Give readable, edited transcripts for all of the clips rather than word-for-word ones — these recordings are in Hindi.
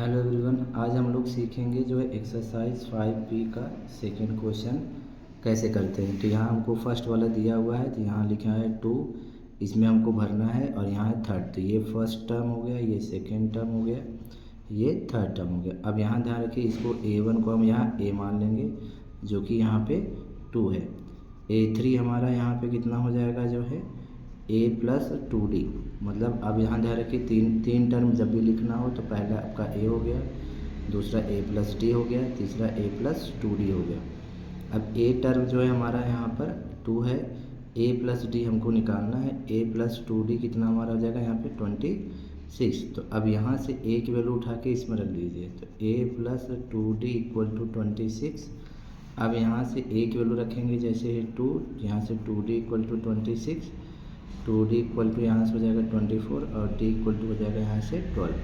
हेलो एवरीवन, आज हम लोग सीखेंगे जो है एक्सरसाइज 5B का सेकंड क्वेश्चन कैसे करते हैं। तो यहाँ हमको फर्स्ट वाला दिया हुआ है, तो यहाँ लिखा है 2, इसमें हमको भरना है और यहाँ है थर्ड। तो ये फर्स्ट टर्म हो गया, ये सेकंड टर्म हो गया, ये थर्ड टर्म हो गया। अब यहाँ ध्यान रखिए, इसको A1 को हम यहाँ A मान लेंगे जो कि यहाँ पे 2 है। A3 हमारा यहाँ पे कितना हो जाएगा जो है A+2D। मतलब अब यहाँ ध्यान रखिए, तीन टर्म जब भी लिखना हो तो पहला आपका A हो गया, दूसरा A+D हो गया, तीसरा A+2D हो गया। अब A टर्म जो है हमारा यहाँ पर 2 है, A+D हमको निकालना है। A+2D कितना हमारा हो जाएगा यहाँ पे 26। तो अब यहाँ से A की वैल्यू उठा के इसमें रख लीजिए, तो A+2D = 26। अब यहाँ से A की वैल्यू रखेंगे, जैसे है 2, यहाँ से 2D = 26, 2D = यहाँ से हो जाएगा 24 और D = हो जाएगा यहाँ से 12।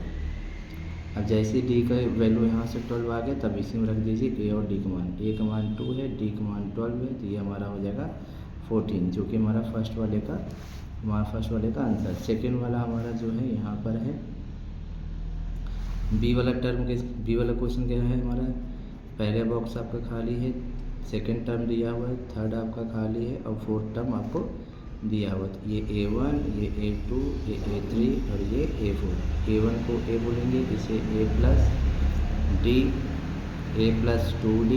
अब जैसे D का वैल्यू यहाँ से 12 आ गया, तब इसी में रख दीजिए A और D का मान। A का मान 2 है, D का मान 12 है, तो ये हमारा हो जाएगा 14, जो कि हमारा फर्स्ट वाले का आंसर। सेकेंड वाला हमारा जो है यहाँ पर है बी वाला क्वेश्चन क्या है हमारा। पहले बॉक्स आपका खाली है, सेकेंड टर्म दिया हुआ है, थर्ड आपका खाली है और फोर्थ टर्म आपको दिया हुआ। तो ये A1, ये A2, ये A3 और ये A4। A1 को A बोलेंगे, इसे A+D, A+2D,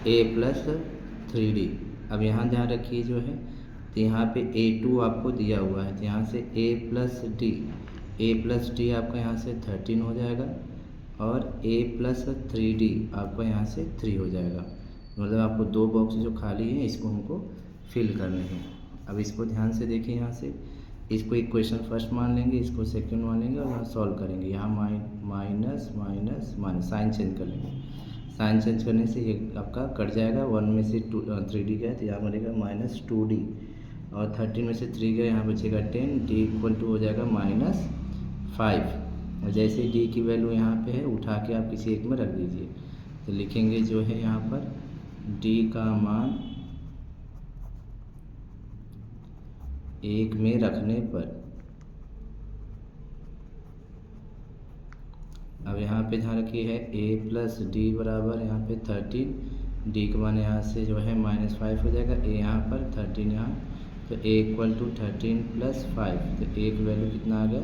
A+3D। अब यहाँ ध्यान रखिए जो है, तो यहाँ पे A2 आपको दिया हुआ है, तो यहाँ से A+D आपका यहाँ से 13 हो जाएगा और A+3D आपका यहाँ से 3 हो जाएगा। मतलब आपको दो बॉक्स जो खाली हैं इसको हमको फिल करने हैं। अब इसको ध्यान से देखिए, यहाँ से इसको इक्वेशन फर्स्ट मान लेंगे, इसको सेकंड मान लेंगे और यहाँ सॉल्व करेंगे। यहाँ minus minus minus sign change कर लेंगे। साइन चेंज करने से ये आपका कट जाएगा, 1 में से 3D गया तो यहाँ बनेगा -2D और 13 में से 3 गया, यहाँ बचेगा 10। D = हो जाएगा -5। और जैसे D की वैल्यू यहाँ पे है, उठा के आप किसी एक में रख दीजिए। तो लिखेंगे जो है यहाँ पर D का मान 1 में रखने पर। अब यहाँ पे ध्यान रखिए है A+D बराबर यहाँ पे 13, D का मान यहाँ से जो है -5 हो जाएगा, A यहाँ पर 13 यहाँ, तो A = 13 + 5, तो A की वैल्यू कितना आ गया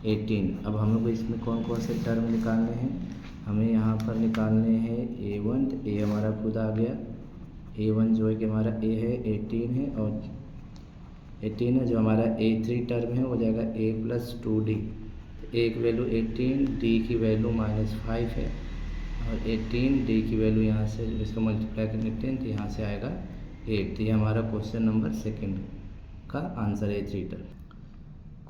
18। अब हम लोग को इसमें कौन कौन से टर्म निकालने हैं, हमें यहाँ पर निकालने हैं A1, तो A हमारा खुद आ गया। A1 जो है कि हमारा A है 18 है और 18 है। जो हमारा A3 टर्म है वो जाएगा A+2D। A की वैल्यू 18, D की वैल्यू -5 है और 18 D की वैल्यू यहाँ से इसको मल्टीप्लाई करने 10, तो यहाँ से आएगा 8। तो ये हमारा क्वेश्चन नंबर सेकंड का आंसर है A3 टर्म।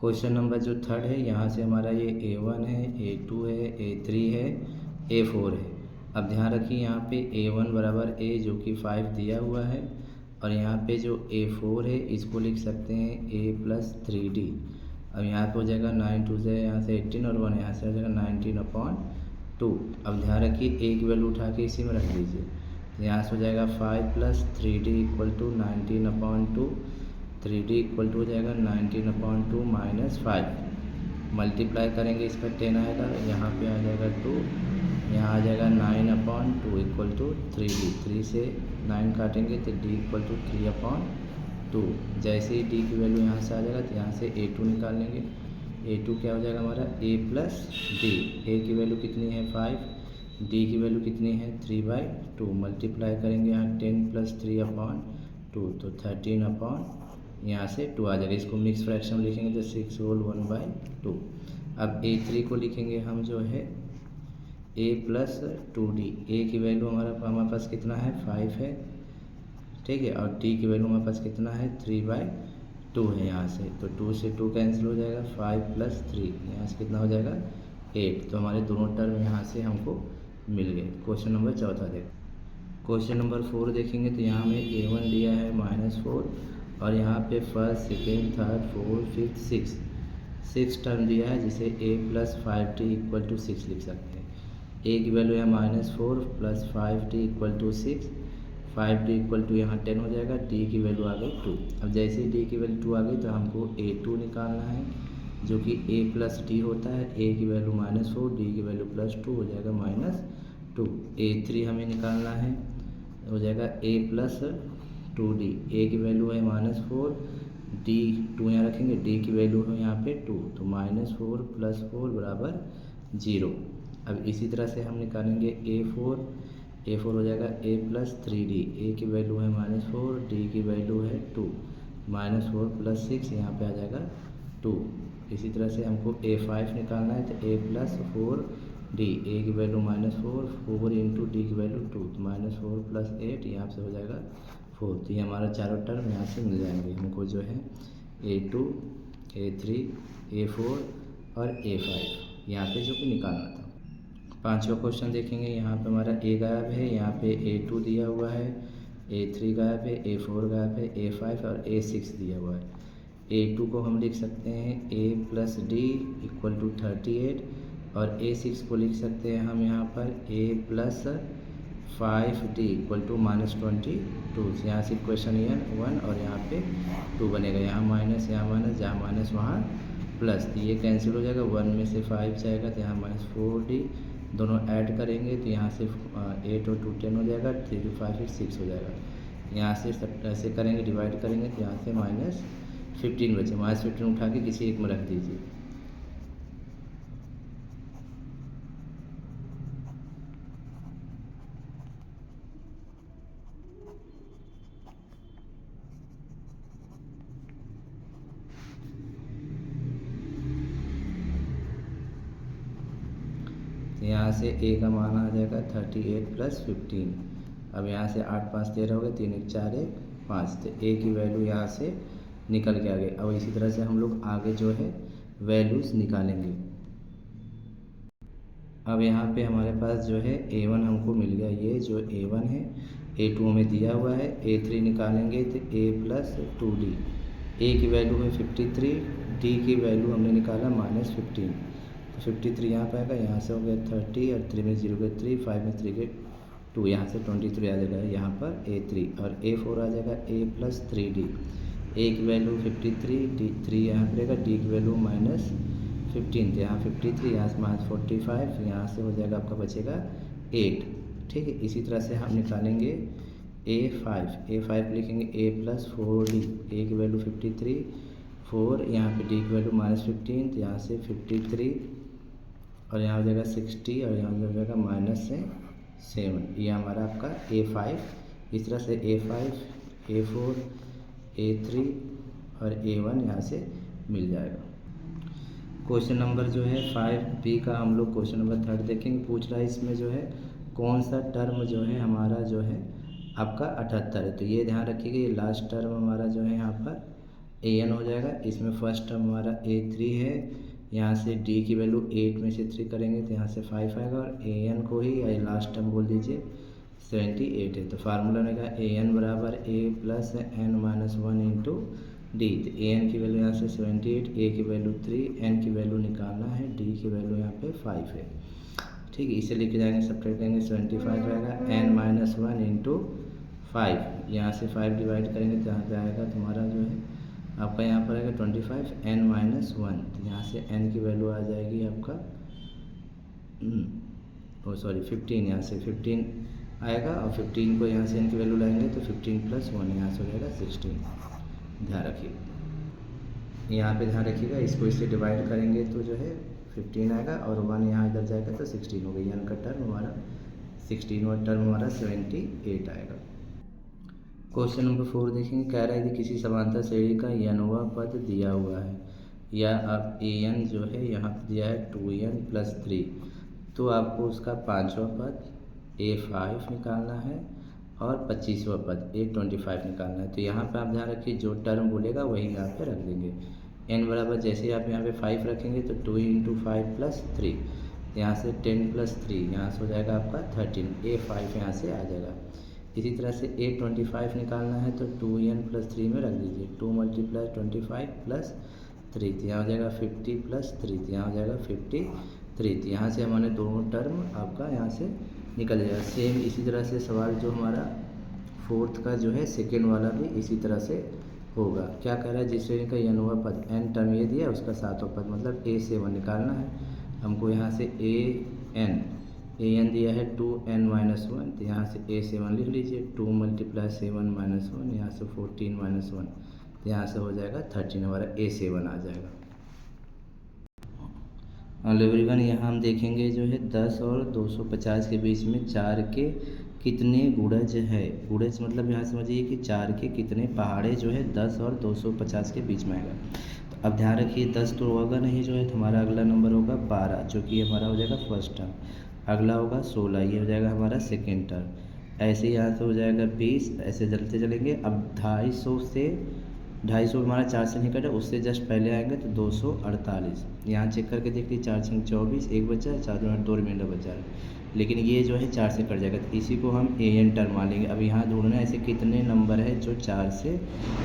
क्वेश्चन नंबर जो थर्ड है, यहाँ से हमारा ये A1 है, A2 है, A3 है, A4 है। अब ध्यान रखिए यहाँ पे A1 बराबर A जो कि 5 दिया हुआ है और यहाँ पे जो A4 है इसको लिख सकते हैं A+3D। अब यहाँ पे हो जाएगा 9 2 से यहाँ से 18 और 1 यहाँ से हो जाएगा 19/2। अब ध्यान रखिए A की वैल्यू उठा के इसी में रख दीजिए, तो यहाँ से हो जाएगा 5 + 3D = 19/2। 3D = हो जाएगा 19/2 -5। मल्टीप्लाई करेंगे, इस पर 10 आएगा, यहाँ पे आ जाएगा 2, यहाँ आ जाएगा 9/2 = 3D। 3 से 9 काटेंगे तो D = 3/2। जैसे ही D की वैल्यू यहाँ से आ जाएगा तो यहाँ से A2 निकाल लेंगे। A2 क्या हो जाएगा हमारा A+D। A की वैल्यू कितनी है 5, D की वैल्यू कितनी है 3/2। मल्टीप्लाई करेंगे यहाँ 10 + 3/2 तो 13 यहाँ से 2 आ जाएगा। इसको मिक्स फ्रैक्शन लिखेंगे तो 6 होल 1/2। अब A3 को लिखेंगे हम जो है A+2D। A की वैल्यू हमारे पास कितना है 5 है, ठीक है, और D की वैल्यू हमारे पास कितना है 3/2 है यहाँ से, तो 2 से 2 कैंसिल हो जाएगा, 5 + 3 यहाँ से कितना हो जाएगा 8। तो हमारे दोनों टर्म यहाँ से हमको मिल गए। क्वेश्चन नंबर चौथा देखें। क्वेश्चन नंबर 4 देखेंगे तो यहाँ हमें A1 दिया है -4 और यहाँ पे first, second, third, fourth, fifth, six term दिया है, जिसे A+5D = 6 लिख सकते हैं। A की वैल्यू है -4 + 5D = 6। 5D = यहाँ 10 हो जाएगा। D की वैल्यू आ गई 2। अब जैसे ही D की वैल्यू 2 आ गई तो हमको A2 निकालना है। जो कि a प्लस डी होता है। a की वैल्यू -4, d की वैल्यू +2 हो जाएगा -2। a3 हमें निकालना है, हो जाएगा a प्लस 2d। a की वैल्यू है -4, d 2 यहाँ रखेंगे, d की वैल्यू है यहाँ पे 2, तो -4 + 4 बराबर 0। अब इसी तरह से हम निकालेंगे a4 हो जाएगा a प्लस 3d। a की वैल्यू है -4, d की वैल्यू है 2, -4 + 6 यहाँ पे आ जाएगा 2। इसी तरह से हमको a5 निकालना है, तो a प्लस 4d। a की वैल्यू -4, 4 इंटू डी की वैल्यू 2, तो -4 + 8 यहाँ से हो जाएगा 4। तो ये हमारा चारों टर्म यहाँ से मिल जाएंगे हमको, जो है a2, a3, a4 और a5 यहाँ पे जो कि निकालना था। पांचवा क्वेश्चन देखेंगे, यहाँ पे हमारा a गायब है, यहाँ पे a2 दिया हुआ है, a3 गायब है, a4 गायब है, a5 और a6 दिया हुआ है। a2 को हम लिख सकते हैं a प्लस d = 38 और a6 को लिख सकते हैं हम यहाँ पर a प्लस 5d = -22। यहाँ से इक्वेशन 1 और यहाँ पे 2 बनेगा, यहाँ माइनस, यहाँ माइनस, जहाँ माइनस वहाँ प्लस, तो ये कैंसिल हो जाएगा। 1 में से 5 जाएगा तो यहाँ -4d, दोनों ऐड करेंगे तो यहाँ से 8 और 2 10 हो जाएगा, 3 2 5 6 हो जाएगा। यहाँ से सब ऐसे करेंगे, डिवाइड करेंगे तो यहाँ से -15 बचे। -15 उठा के किसी एक में रख दीजिए। तो यहाँ से a का मान आ जाएगा 38 + 15। अब यहाँ से 8 5 13 हो गए, 3 1 4 1 5, तो a की वैल्यू यहाँ से निकल के आ गई। अब इसी तरह से हम लोग आगे जो है वैल्यूज़ निकालेंगे। अब यहाँ पे हमारे पास जो है a1 हमको मिल गया, ये जो a1 है, a2 हमें दिया हुआ है, a3 निकालेंगे तो a प्लस 2d। a की वैल्यू है 53, d की वैल्यू हमने निकाला -15, तो 53 यहाँ पे आएगा, यहाँ से हो गया 30 और 3 में 0 गए 3, 5 में 3 गए 2, यहाँ से 23 आ जाएगा यहाँ पर a3 और a4 आ जाएगा a प्लस 3d। a की वैल्यू 53, d 3 यहाँ पर रहेगा, d की वैल्यू -15, तो यहाँ 53, यहाँ से -45, यहाँ से हो जाएगा आपका बचेगा 8। ठीक है, इसी तरह से हम निकालेंगे a5 लिखेंगे a प्लस 4d। a की वैल्यू 53, 4 यहाँ पे d की वैल्यू -15, तो यहाँ से 53 और यहाँ हो जाएगा 60 और यहाँ हो जाएगा -7। ये हमारा आपका a5। इस तरह से a5, a4, a3 और a1 यहाँ से मिल जाएगा। क्वेश्चन नंबर जो है 5b का हम लोग क्वेश्चन नंबर 3 देखेंगे। पूछ रहा है इसमें जो है कौन सा टर्म जो है हमारा जो है आपका 78 है। तो ये ध्यान रखिएगा, ये लास्ट टर्म हमारा जो है यहाँ पर an हो जाएगा। इसमें फर्स्ट टर्म हमारा a3 है, यहाँ से d की वैल्यू 8 में से 3 करेंगे तो यहाँ से 5 आएगा और an को ही लास्ट टर्म बोल दीजिए 78 है। तो फार्मूला बनेगा an बराबर a plus n-1 into D. तो an की वैल्यू यहाँ से 78, a की वैल्यू 3, n की वैल्यू निकालना है, d की वैल्यू यहाँ पे 5 है। ठीक है, इसे लेके जाएंगे, सब्ट्रैक्ट करेंगे, 75 आएगा n-1 इंटू 5, यहाँ से 5 डिवाइड करेंगे तो यहाँ पे आएगा तुम्हारा जो है आपका यहाँ पर आएगा 25 n-1, तो यहाँ से n की वैल्यू आ जाएगी आपका 15, यहाँ से 15 आएगा और 15 को यहाँ से n की वैल्यू लाएंगे तो 15 + 1 यहाँ से हो जाएगा 16। ध्यान रखिए, यहाँ पे ध्यान रखिएगा, इसको इससे डिवाइड करेंगे तो जो है 15 आएगा और 1 यहाँ इधर जाएगा तो 16 हो गई। n का टर्म हमारा 16 और टर्म हमारा 78 आएगा। क्वेश्चन नंबर 4 देखेंगे। कह रहा है कि किसी समांतर श्रेणी का n वां पद दिया हुआ है, या अब an जो है यहाँ पर दिया है 2n + 3, तो आपको उसका 5वां पद a5 निकालना है और 25वां पद a25 निकालना है। तो यहाँ पे आप ध्यान रखिए, जो टर्म बोलेगा वही यहाँ पे रख देंगे। n बराबर जैसे ही आप यहाँ पे 5 रखेंगे तो 2 × 5 + 3, यहाँ से 10 + 3, यहाँ से हो जाएगा आपका 13, a5 यहाँ से आ जाएगा। इसी तरह से a25 निकालना है तो 2n + 3 में रख दीजिए, 2 × 25 + 3, तो यहाँ हो जाएगा 50 + 3, तो यहाँ हो जाएगा 53। तो यहाँ से हमारे दोनों टर्म आपका यहाँ से निकल जाएगा। सेम इसी तरह से सवाल जो हमारा 4th का जो है सेकेंड वाला भी इसी तरह से होगा। क्या कह रहा है, जिस श्रेणी का n वां पद, n टर्म ये दिया, उसका 7वां पद मतलब a7 निकालना है हमको। यहाँ से an दिया है 2n-1, तो यहाँ से a7 लिख लीजिए। 2 × 7 - 1, यहाँ से 14 - 1, तो यहाँ से हो जाएगा 13, हमारा a7 आ जाएगा। और एवरीवन यहाँ हम देखेंगे जो है 10 और 250 के बीच में 4 के कितने गुणज है। गुणज मतलब यहाँ समझिए कि 4 के कितने पहाड़े जो है 10 और 250 के बीच में आएगा। तो अब ध्यान रखिए 10 तो होगा नहीं जो है, तो हमारा अगला नंबर होगा 12, जो कि हमारा हो जाएगा फर्स्ट टर्म। अगला होगा 16, ये हो जाएगा हमारा सेकेंड टर्म। ऐसे ही यहाँ से हो जाएगा 20, ऐसे चलते चलेंगे। अब 250 हमारा 4 से नहीं कटा, उससे जस्ट पहले आएंगे तो 248। यहाँ चेक करके देखिए 4 × 24, 1 बचा, 4 2 रिमाइंडर बचा है, लेकिन ये जो है 4 से कट जाएगा, तो इसी को हम an टर्म मान लेंगे। अब यहाँ ढूंढना है ऐसे कितने नंबर है जो 4 से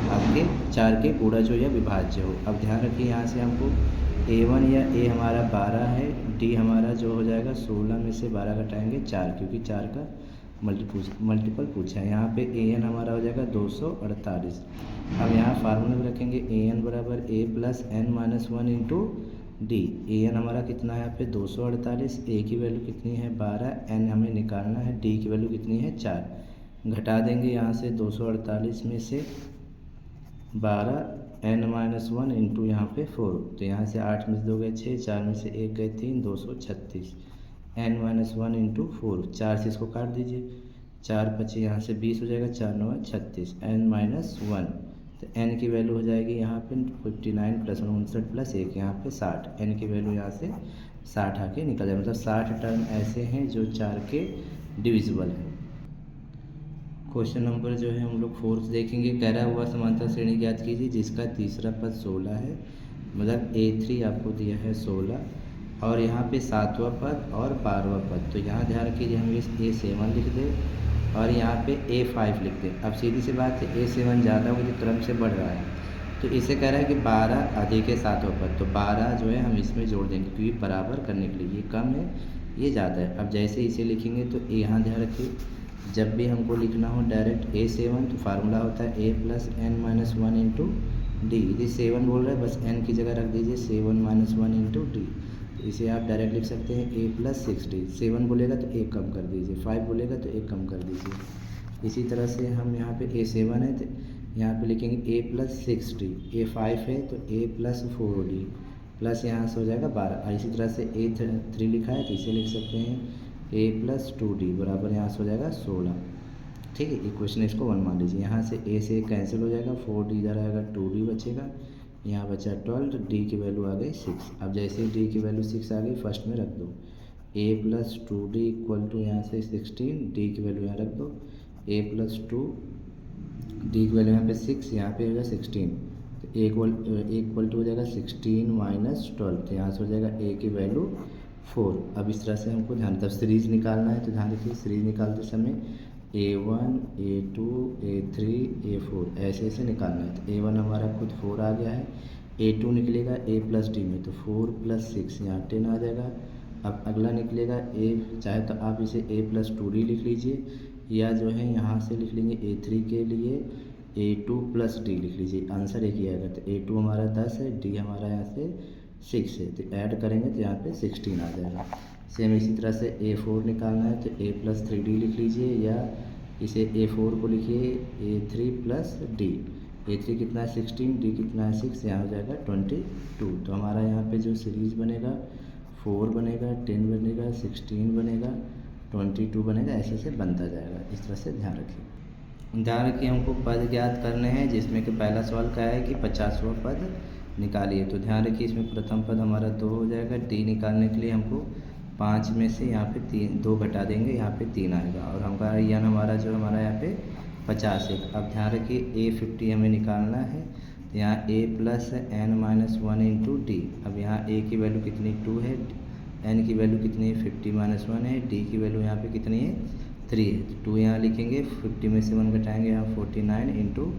आपके 4 के गुणा जो या विभाज्य हो। अब ध्यान रखिए यहाँ से हमको a1 या a हमारा 12 है, d हमारा जो हो जाएगा 16 में से 12 घटाएंगे 4, क्योंकि 4 का मल्टीपल पूछा है। यहाँ पे an हमारा हो जाएगा 248। अब यहाँ फार्मूला में रखेंगे an बराबर a + n-1 × d। an हमारा कितना है यहाँ पे 248, a की वैल्यू कितनी है 12, n हमें निकालना है, d की वैल्यू कितनी है 4। घटा देंगे यहाँ से 248 में से 12, n-1 इंटू यहाँ पे 4, तो यहाँ से 8 में से 2 गए 6, 4 में से 1 गए 3, 236। n-1 इंटू 4, 4 से इसको काट दीजिए, 4 बचे, यहाँ से 20 हो जाएगा, 4 9 36, n-1, तो n की वैल्यू हो जाएगी यहाँ पे 59 + 59 + 1, यहाँ पे 60। n की वैल्यू यहाँ से 60 आके निकल जाए, मतलब 60 टर्म ऐसे हैं जो 4 के डिविजिबल हैं। क्वेश्चन नंबर जो है हम लोग 4 देखेंगे। कह रहा हुआ समांतर श्रेणी ज्ञात कीजिए जिसका तीसरा पद 16 है, मतलब a3 आपको दिया है 16 और यहाँ पे 7वां पद और 12वां पद। तो यहाँ ध्यान रखिए हम इस a7 लिख दें और यहाँ पे a5 लिख दें। अब सीधी सी बात है a7 ज़्यादा मुझे क्रम से बढ़ रहा है, तो इसे कह रहा है कि 12 अधिक है 7वां पद, तो 12 जो है हम इसमें जोड़ देंगे, क्योंकि बराबर करने के लिए ये कम है ये ज़्यादा है। अब जैसे इसे लिखेंगे तो यहाँ ध्यान रखिए जब भी हमको लिखना हो डायरेक्ट a7 तो फार्मूला होता है a + n-1 × d। यदि 7 बोल रहा है बस n की जगह रख दीजिए 7 - 1 × d, तो इसे आप डायरेक्ट लिख सकते हैं a + 6d। 7 बोलेगा तो 1 कम कर दीजिए, 5 बोलेगा तो 1 कम कर दीजिए। इसी तरह से हम यहाँ पे a7 है तो यहाँ पे लिखेंगे a + 6d, a5 है तो a + 4d प्लस यहाँ से हो जाएगा 12। और इसी तरह से a3 लिखा है तो इसे लिख सकते हैं a + 2d बराबर यहाँ से हो जाएगा 16। ठीक है, इक्वेशन इसको 1 मान लीजिए। यहाँ से a से कैंसिल हो जाएगा, 4d इधर आएगा, 2d बचेगा, यहाँ बचा 12, तो d की वैल्यू आ गई 6। अब जैसे ही d की वैल्यू 6 आ गई फर्स्ट में रख दो, a + 2d = यहाँ से 16, d की वैल्यू यहाँ रख दो, a + 2 d की वैल्यू यहाँ पे 6, यहाँ पे हो जाएगा 16, तो इक्वल टू हो जाएगा 16 - 12, तो यहाँ से हो जाएगा a की वैल्यू 4। अब इस तरह से हमको ध्यान तब सीरीज निकालना है, तो ध्यान रखिए सीरीज निकालते समय a1 a2 a3 a4 ऐसे ऐसे निकालना है। तो a1 हमारा खुद 4 आ गया है, a2 निकलेगा a + d में तो 4 + 6 यहाँ 10 आ जाएगा। अब अगला निकलेगा a, चाहे तो आप इसे a + 2d लिख लीजिए या जो है यहाँ से लिख लेंगे a3 के लिए a2 + d लिख लीजिए, आंसर एक ही आएगा। तो a2 हमारा 10 है, d हमारा यहाँ से 6 है, तो ऐड करेंगे तो यहाँ पे 16 आ जाएगा। सेम इसी तरह से a4 निकालना है तो a + 3d लिख लीजिए या इसे a4 को लिखिए a3 + d। a3 कितना है 16, d कितना है 6, यहाँ हो जाएगा 22। तो हमारा यहाँ पे जो सीरीज बनेगा 4 बनेगा, 10 बनेगा, 16 बनेगा, 22 बनेगा, ऐसे ऐसे बनता जाएगा। इस तरह से ध्यान रखिए हमको पद ज्ञात करने हैं, जिसमें कि पहला सवाल क्या है कि 50वां पद निकालिए। तो ध्यान रखिए इसमें प्रथम पद हमारा 2 हो जाएगा, d निकालने के लिए हमको 5 में से यहाँ पे 2 घटा देंगे, यहाँ पे 3 आएगा और हमारा यन हमारा जो हमारा यहाँ पे 50 है। अब ध्यान रखिए a50 हमें निकालना है, तो यहाँ a + n-1 × d। अब यहाँ a की वैल्यू कितनी 2 है, n की वैल्यू कितनी है 50 - 1 है, d की वैल्यू यहाँ पे कितनी है 3 है, तो 2 यहाँ लिखेंगे, 50 में से 1 घटाएंगे, यहाँ 49 ×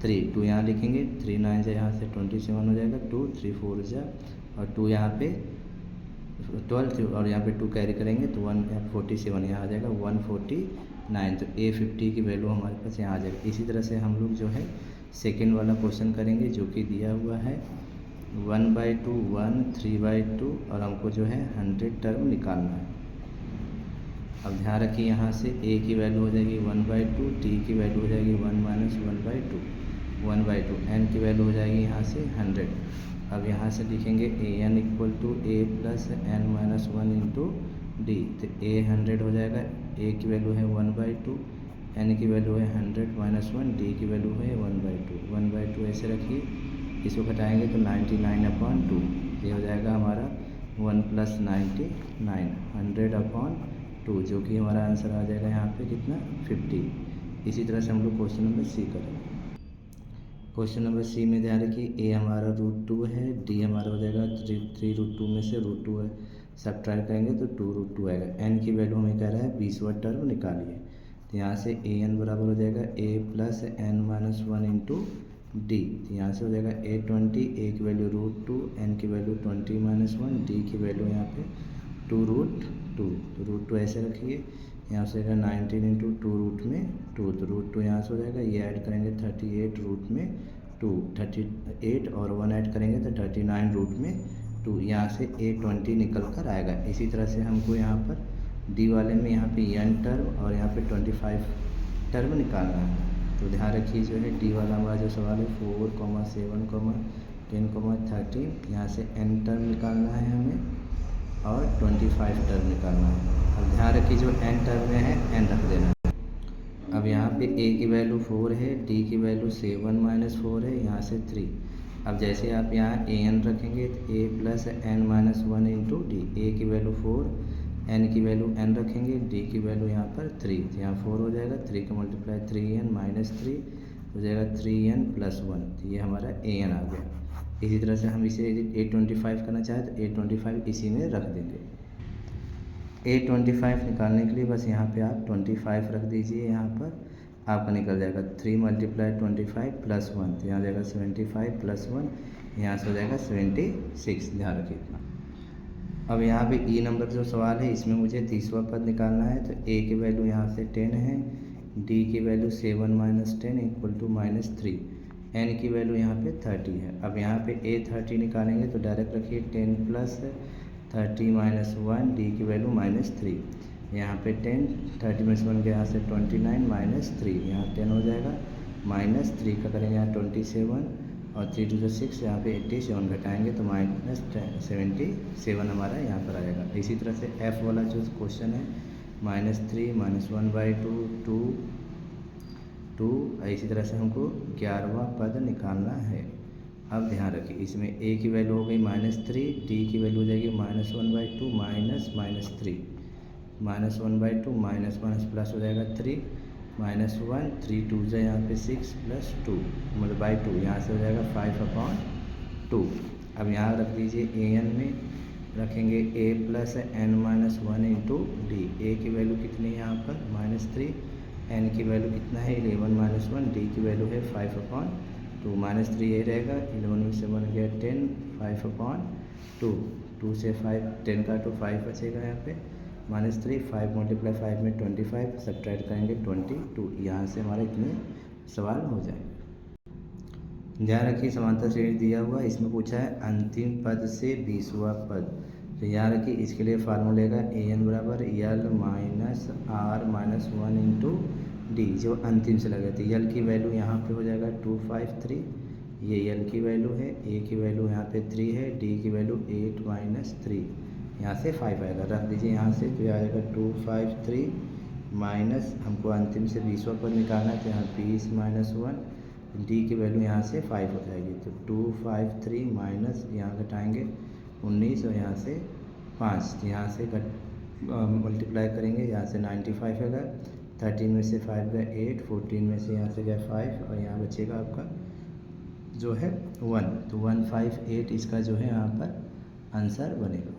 3, 2 यहाँ लिखेंगे, 3 9 से यहाँ से 27 हो जाएगा, 2 3 4 जा और 2 यहाँ पे 12 और यहाँ पे 2 कैरी करेंगे तो 147 यहाँ आ जाएगा 149। तो a50 की वैल्यू हमारे पास यहाँ आ जाएगा। इसी तरह से हम लोग जो है सेकेंड वाला क्वेश्चन करेंगे जो कि दिया हुआ है 1/2 1 3/2 और हमको जो है 100 टर्म निकालना है। अब ध्यान रखिए यहाँ से a की वैल्यू हो जाएगी 1/2, t की वैल्यू हो जाएगी 1 - 1/2 1/2, n की वैल्यू हो जाएगी यहाँ से 100। अब यहाँ से लिखेंगे an = a + n - 1 into D. तो a 100 हो जाएगा, a की वैल्यू है 1/2, n की वैल्यू है 100 - 1, d की वैल्यू है 1/2 1/2 ऐसे रखिए। इसको घटाएंगे तो 99/2 ये हो जाएगा हमारा 1 + 99 100/2, जो कि हमारा आंसर आ जाएगा यहाँ पे कितना 50। इसी तरह से हम लोग क्वेश्चन नंबर सी करेंगे। क्वेश्चन नंबर सी में ध्यान रखिए ए हमारा √2 है, डी हमारा हो जाएगा 3√2 में से √2 है, सब्ट्रैक्ट करेंगे तो 2√2 आएगा। एन की वैल्यू हमें कह रहा है 20वां टर्म निकालिए। तो यहाँ से ए एन बराबर हो जाएगा a + n - 1 इंटू डी। तो यहाँ से हो जाएगा a20, a की वैल्यू √2, n की वैल्यू 20 - 1, d की वैल्यू यहाँ पे 2√2। तो √2 ऐसे रखिए। यहाँ से होगा 19 इंटू 2√2, तो √2 यहाँ से हो जाएगा। ये ऐड करेंगे 38√2, 38 और 1 ऐड करेंगे तो 39√2। यहाँ से a20 निकल कर आएगा। इसी तरह से हमको यहाँ पर डी वाले में यहाँ पे n टर्म और यहाँ पे 25 टर्म निकालना है। तो ध्यान रखिए जो है डी वाला हमारा जो सवाल है 4, 7, 10, 13, यहाँ से n टर्म निकालना है हमें और 25 टर्म निकालना है। अब ध्यान रखिए जो n टर्म में है n रख देना है। अब यहाँ पे a की वैल्यू 4 है, d की वैल्यू 7 - 4 है, यहाँ से 3। अब जैसे आप यहाँ an रखेंगे तो a + n - 1 into D. a की वैल्यू 4, n की वैल्यू n रखेंगे, d की वैल्यू यहाँ पर 3। तो यहाँ 4 हो जाएगा, 3 का मल्टीप्लाई 3n - 3 हो जाएगा 3n + 1। तो ये हमारा an आ गया। इसी तरह से हम इसे a25 करना चाहें तो a25 इसी में रख देंगे। a25 निकालने के लिए बस यहाँ पे आप 25 रख दीजिए। यहाँ पर आपका निकल जाएगा 3 × 25 + 1, तो यहाँ जाएगा 75 + 1, यहाँ से हो जाएगा 76। ध्यान रखिए इतना। अब यहाँ पे ई नंबर जो सवाल है इसमें मुझे 30वां पद निकालना है। तो a की वैल्यू यहाँ से 10 है, d की वैल्यू 7 - 10 = -3, n की वैल्यू यहाँ पे 30 है। अब यहाँ पे a30 निकालेंगे तो डायरेक्ट रखिए 10 + 30 - 1, d की वैल्यू -3। यहाँ पे 10, 30 - 1 के यहाँ से 29 - 3, यहाँ 10 हो जाएगा। -3 का करेंगे यहाँ 27 और 3 × 6, यहाँ पे 87 घटाएंगे तो -77 हमारा यहाँ पर आएगा। इसी तरह से f वाला जो क्वेश्चन है -3 - 1/2 2, इसी तरह से हमको 11वां पद निकालना है। अब ध्यान रखिए इसमें a की वैल्यू हो गई -3, d की वैल्यू हो जाएगी -1/2 -3 -1/2 -+ हो जाएगा 3 -1 3 2 जो यहाँ पे 6 + 2 मतलब /2, यहाँ से हो जाएगा 5/2। अब यहाँ रख दीजिए an में रखेंगे a + n - 1 into D. a की वैल्यू कितनी है यहाँ पर -3, n की वैल्यू कितना है 11 - 1, d की वैल्यू है 5/2, -3 ये रहेगा, 11 में से 1 गया 10, 5/2, 2 से 5 10 का तो 5 बचेगा यहाँ पे -3, 5 × 5 में 25, सब्ट्रैक्ट करेंगे 22। यहाँ से हमारा इतने सवाल हो जाए। ध्यान रखिए समांतर श्रेणी दिया हुआ है, इसमें पूछा है अंतिम पद से 20वां पद। तो यहाँ रखिए इसके लिए फार्मूला का an = l - r - 1 into D, जो अंतिम से लगे। तो l की वैल्यू यहाँ पे हो जाएगा 253, ये l की वैल्यू है, a की वैल्यू यहाँ पे 3 है, d की वैल्यू 8 - 3, यहाँ से 5 आएगा। रख दीजिए यहाँ से, तो यह आएगा 253 माइनस हमको अंतिम से 20वां पद निकालना है, तो यहाँ 20 - 1, डी की वैल्यू यहाँ से 5 हो जाएगी। तो 253 माइनस यहाँ घटाएंगे 19 और यहाँ से 5, तो यहाँ से मल्टीप्लाई करेंगे, यहाँ से 95 है, 13 में से 5 गया 8, 14 में से यहाँ से गया 5 और यहाँ बचेगा आपका जो है 1। तो 158 इसका जो है यहाँ पर आंसर बनेगा।